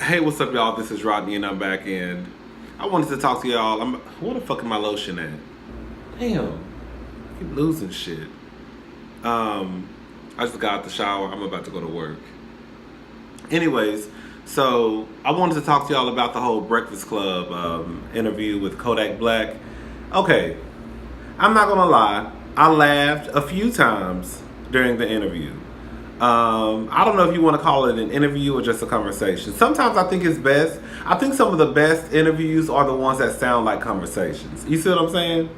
Hey, what's up, y'all? This is Rodney, and I'm back in. I wanted to talk to y'all. Where the fuck is my lotion at? Damn, I keep losing shit. I just got out the shower. I'm about to go to work. Anyways, so I wanted to talk to y'all about the whole Breakfast Club interview with Kodak Black. Okay, I'm not gonna lie. I laughed a few times during the interview. I don't know if you want to call it an interview or just a conversation. Sometimes I think it's best. I think some of the best interviews are the ones that sound like conversations. You see what I'm saying?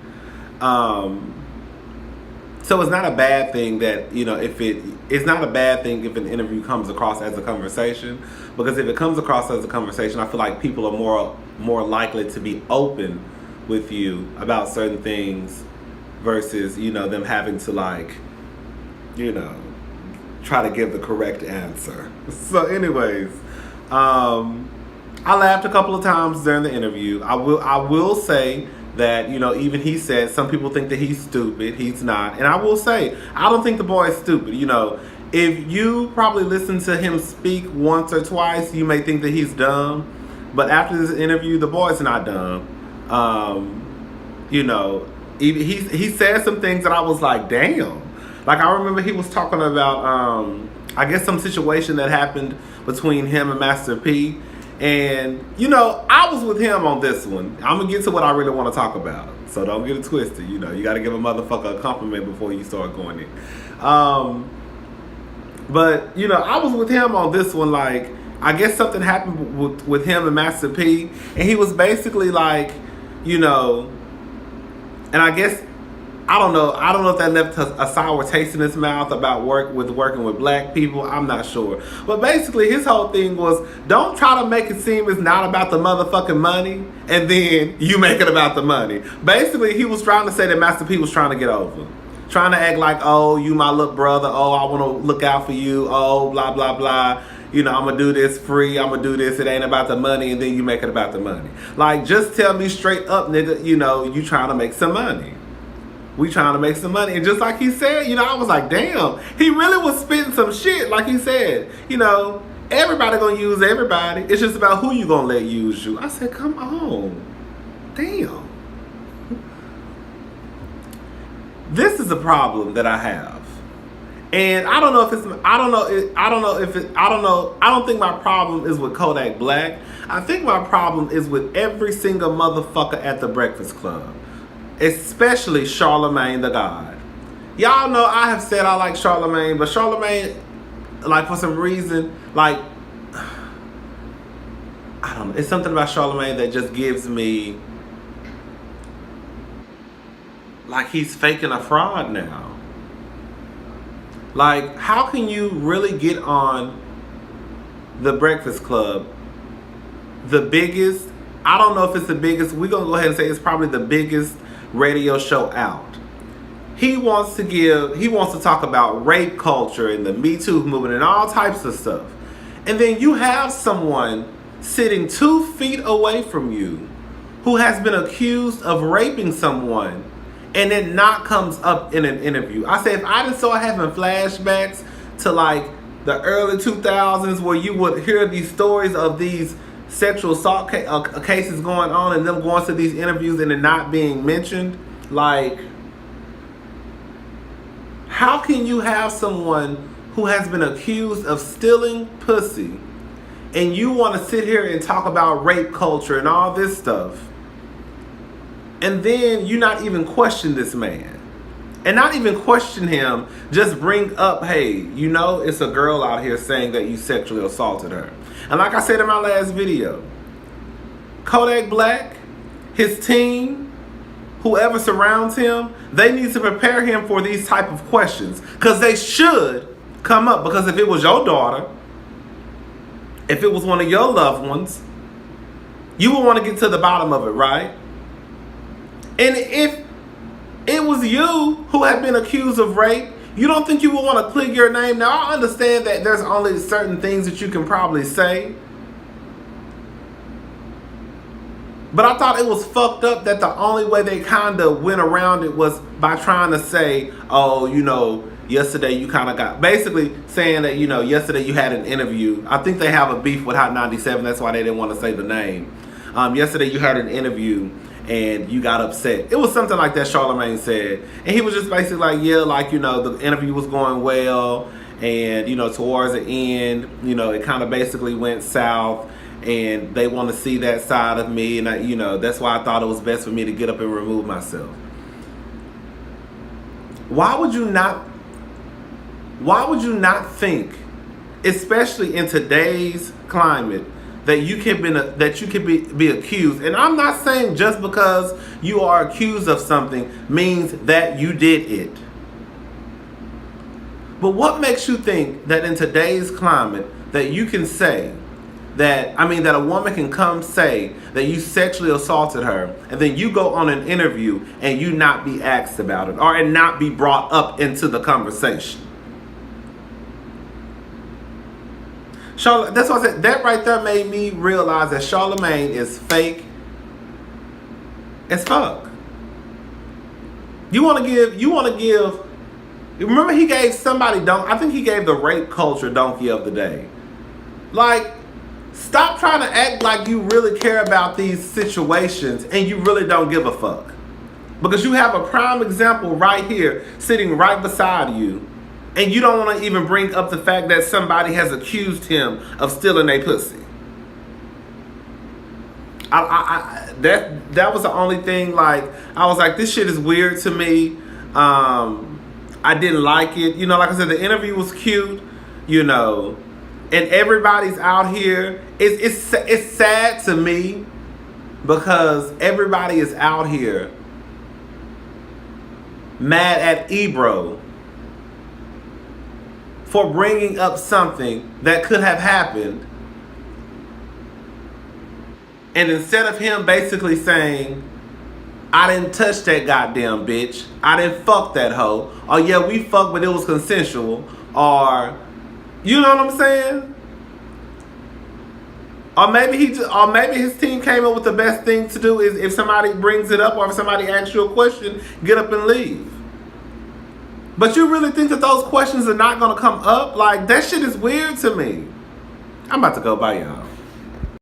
So it's not a bad thing that, it's not a bad thing if an interview comes across as a conversation, because if it comes across as a conversation, I feel like people are more likely to be open with you about certain things versus, them having to try to give the correct answer. So anyways, I laughed a couple of times during the interview. I will say that, even he said some people think that he's stupid. He's not. And I will say, I don't think the boy is stupid. If you probably listen to him speak once or twice, you may think that he's dumb. But after this interview, the boy's not dumb. He said some things that I was like, damn. Like, I remember he was talking about, I guess, some situation that happened between him and Master P. And, I was with him on this one. I'm going to get to what I really want to talk about. So don't get it twisted. You got to give a motherfucker a compliment before you start going in. But, I was with him on this one. Like, I guess something happened with him and Master P. And he was basically like, and I guess, I don't know if that left a sour taste in his mouth about working with black people. I'm not sure. But basically, his whole thing was, don't try to make it seem it's not about the motherfucking money, and then you make it about the money. Basically, he was trying to say that Master P was trying to get over. Trying to act like, oh, you my little brother. Oh, I want to look out for you. Oh, blah, blah, blah. I'm going to do this free. I'm going to do this. It ain't about the money, and then you make it about the money. Like, just tell me straight up, nigga, you trying to make some money. We trying to make some money. And just like he said, I was like, damn, he really was spitting some shit. Like he said, everybody gonna use everybody. It's just about who you gonna let use you. I said, come on. Damn. This is a problem that I have. And I don't think my problem is with Kodak Black. I think my problem is with every single motherfucker at the Breakfast Club. Especially Charlamagne the God. Y'all know I have said I like Charlamagne, but Charlamagne, like, for some reason, like, I don't know. It's something about Charlamagne that just gives me, like, he's faking a fraud now. Like, how can you really get on the Breakfast Club, the biggest, I don't know if it's the biggest, we're going to go ahead and say it's probably the biggest radio show out. He wants to talk about rape culture and the Me Too movement and all types of stuff. And then you have someone sitting 2 feet away from you who has been accused of raping someone, and it not comes up in an interview. I say, if I just saw having flashbacks to like the early 2000s where you would hear these stories of these sexual assault cases going on and them going to these interviews and it not being mentioned, like, how can you have someone who has been accused of stealing pussy and you want to sit here and talk about rape culture and all this stuff, and then you not even question this man and not even question him, just bring up, hey, it's a girl out here saying that you sexually assaulted her. And like I said in my last video, Kodak Black, his team, whoever surrounds him, they need to prepare him for these type of questions. Because they should come up. Because if it was your daughter, if it was one of your loved ones, you would want to get to the bottom of it, right? And if it was you who had been accused of rape, you don't think you would want to clear your name? Now, I understand that there's only certain things that you can probably say. But I thought it was fucked up that the only way they kind of went around it was by trying to say, oh, yesterday you kind of got, basically saying that, you know, yesterday you had an interview. I think they have a beef with Hot 97. That's why they didn't want to say the name. Yesterday you had an interview and you got upset. It was something like that Charlamagne said. And he was just basically like, yeah, like, you know, the interview was going well. And, you know, towards the end, you know, it kind of basically went south. And they want to see that side of me. And, you know, that's why I thought it was best for me to get up and remove myself. Why would you not think, especially in today's climate, that you can be accused? And I'm not saying just because you are accused of something means that you did it. But what makes you think that in today's climate that you can say that a woman can come say that you sexually assaulted her, and then you go on an interview and you not be asked about it and not be brought up into the conversation? That's why I said that right there made me realize that Charlamagne is fake as fuck. You want to give. Remember, he gave somebody I think he gave the rape culture donkey of the day. Like, stop trying to act like you really care about these situations and you really don't give a fuck. Because you have a prime example right here, sitting right beside you, and you don't want to even bring up the fact that somebody has accused him of stealing a pussy. That was the only thing. Like, I was like, this shit is weird to me. I didn't like it. You know, like I said, the interview was cute. You know, and everybody's out here. It's sad to me because everybody is out here mad at Ebro for bringing up something that could have happened. And instead of him basically saying, I didn't touch that goddamn bitch, I didn't fuck that hoe, or yeah, we fucked but it was consensual, or, you know what I'm saying? Or maybe his team came up with the best thing to do is if somebody brings it up or if somebody asks you a question, get up and leave. But you really think that those questions are not going to come up? Like, that shit is weird to me. I'm about to go bye, y'all.